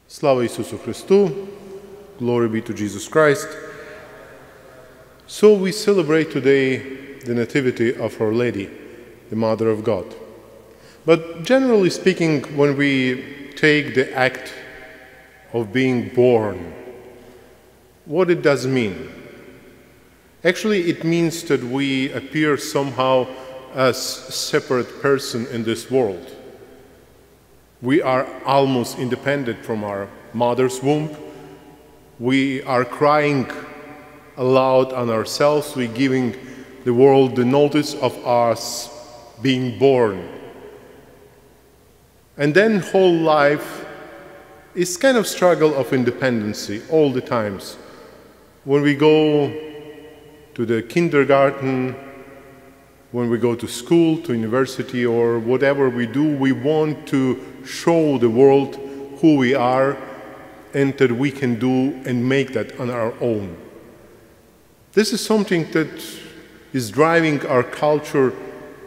Slava Isusu Christu, glory be to Jesus Christ. So we celebrate today the Nativity of Our Lady, the Mother of God. But generally speaking, when we take the act of being born, what it does mean? Actually, it means that we appear somehow as a separate person in this world. We are almost independent from our mother's womb. We are crying aloud on ourselves. We're giving the world the notice of us being born. And then whole life is kind of struggle of independency all the times. When we go to the kindergarten, when we go to school, to university, or whatever we do, we want to show the world who we are and that we can do and make that on our own. This is something that is driving our culture,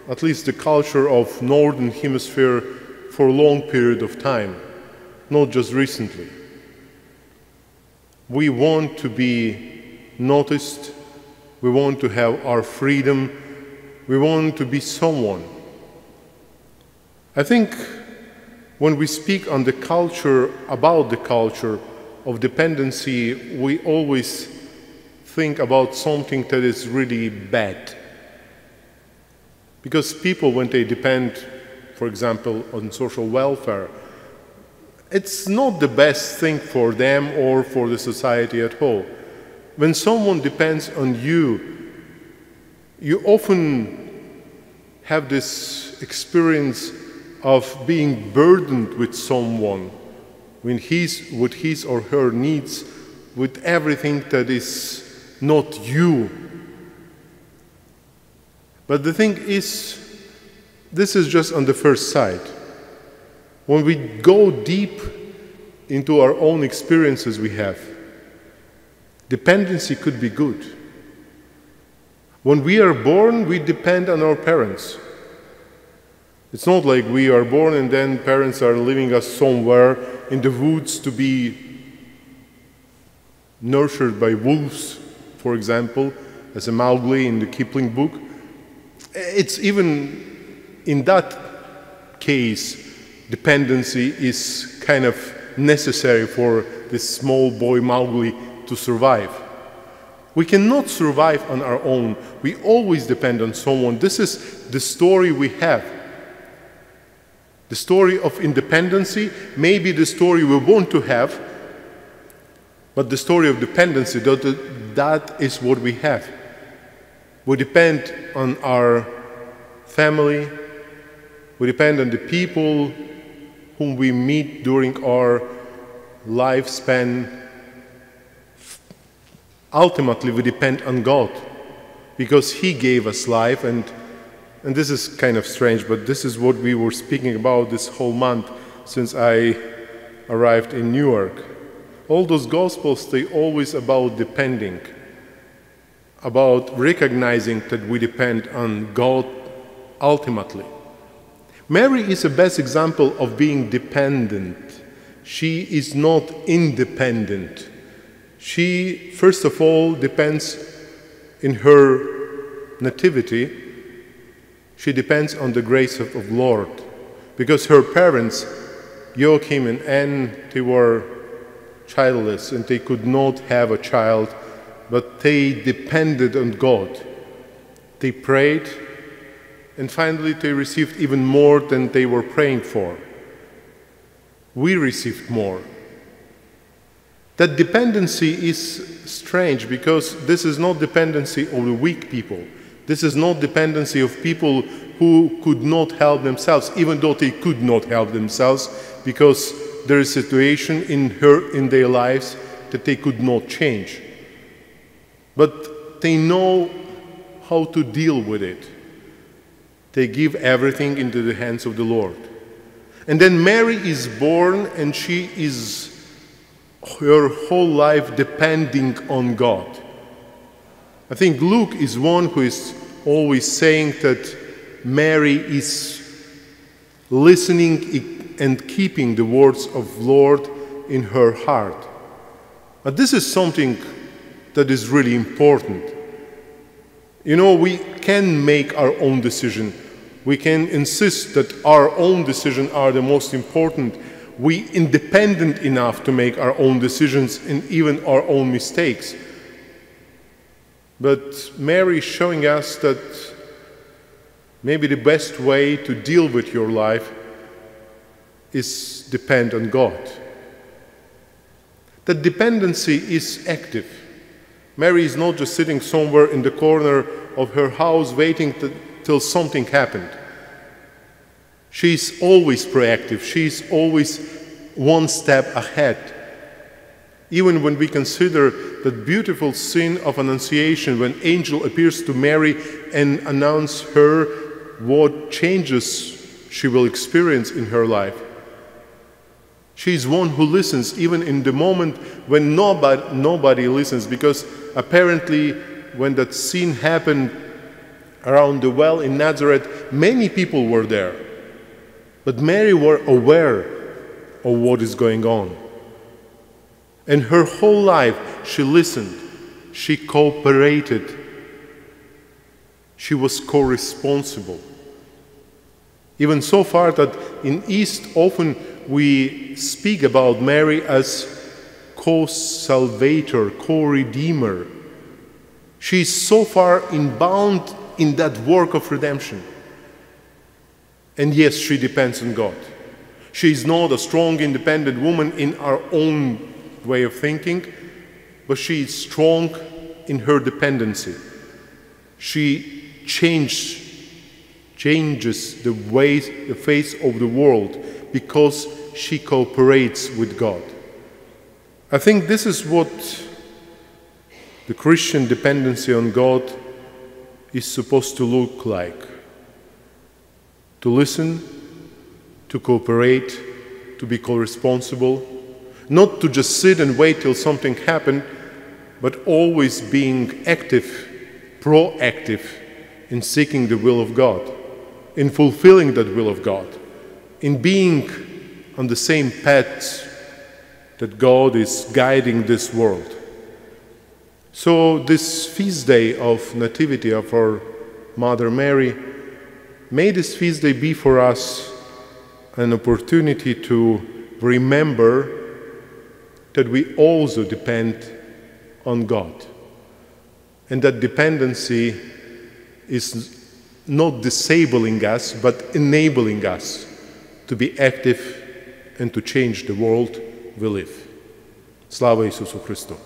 at least the culture of Northern Hemisphere, for a long period of time, not just recently. We want to be noticed, we want to have our freedom, we want to be someone. I think when we speak on the culture, about the culture of dependency, we always think about something that is really bad. Because people, when they depend, for example, on social welfare, it's not the best thing for them or for the society at all. When someone depends on you, you often have this experience of being burdened with someone with his or her needs, with everything that is not you. But the thing is, this is just on the first side. When we go deep into our own experiences we have, dependency could be good. When we are born, we depend on our parents. It's not like we are born and then parents are leaving us somewhere in the woods to be nurtured by wolves, for example, as a Mowgli in the Kipling book. It's even in that case, dependency is kind of necessary for this small boy Mowgli to survive. We cannot survive on our own. We always depend on someone. This is the story we have. The story of independency may be the story we want to have, but the story of dependency, that is what we have. We depend on our family, we depend on the people whom we meet during our lifespan. Ultimately, we depend on God, because He gave us life, and this is kind of strange, but this is what we were speaking about this whole month since I arrived in Newark. All those Gospels, they always about depending, about recognizing that we depend on God ultimately. Mary is the best example of being dependent. She is not independent. She, first of all, depends in her nativity. She depends on the grace of Lord, because her parents, Joachim and Anne, they were childless and they could not have a child, but they depended on God. They prayed, and finally they received even more than they were praying for. We received more. That dependency is strange, because this is not dependency of the weak people. This is not dependency of people who could not help themselves, even though they could not help themselves, because there is a situation in their lives that they could not change. But they know how to deal with it. They give everything into the hands of the Lord. And then Mary is born, and she is her whole life depending on God. I think Luke is one who is always saying that Mary is listening and keeping the words of Lord in her heart. But this is something that is really important. You know, we can make our own decision. We can insist that our own decisions are the most important. We are independent enough to make our own decisions and even our own mistakes. But Mary is showing us that maybe the best way to deal with your life is depend on God. That dependency is active. Mary is not just sitting somewhere in the corner of her house waiting till something happened. She's always proactive. She's always one step ahead. Even when we consider that beautiful scene of Annunciation, when angel appears to Mary and announces her what changes she will experience in her life. She's one who listens even in the moment when nobody listens, because apparently when that scene happened around the well in Nazareth, many people were there. But Mary was aware of what is going on. And her whole life she listened, she cooperated, she was co-responsible. Even so far that in East often we speak about Mary as co-salvator, co-redeemer. She is so far inbound in that work of redemption. And yes, she depends on God. She is not a strong, independent woman in our own way of thinking, but she is strong in her dependency. She changes the face of the world because she cooperates with God. I think this is what the Christian dependency on God is supposed to look like. To listen, to cooperate, to be co-responsible, not to just sit and wait till something happens, but always being active, proactive in seeking the will of God, in fulfilling that will of God, in being on the same path that God is guiding this world. So this feast day of Nativity of our Mother Mary, may this feast day be for us an opportunity to remember that we also depend on God. And that dependency is not disabling us, but enabling us to be active and to change the world we live. Slava Isusu Christu.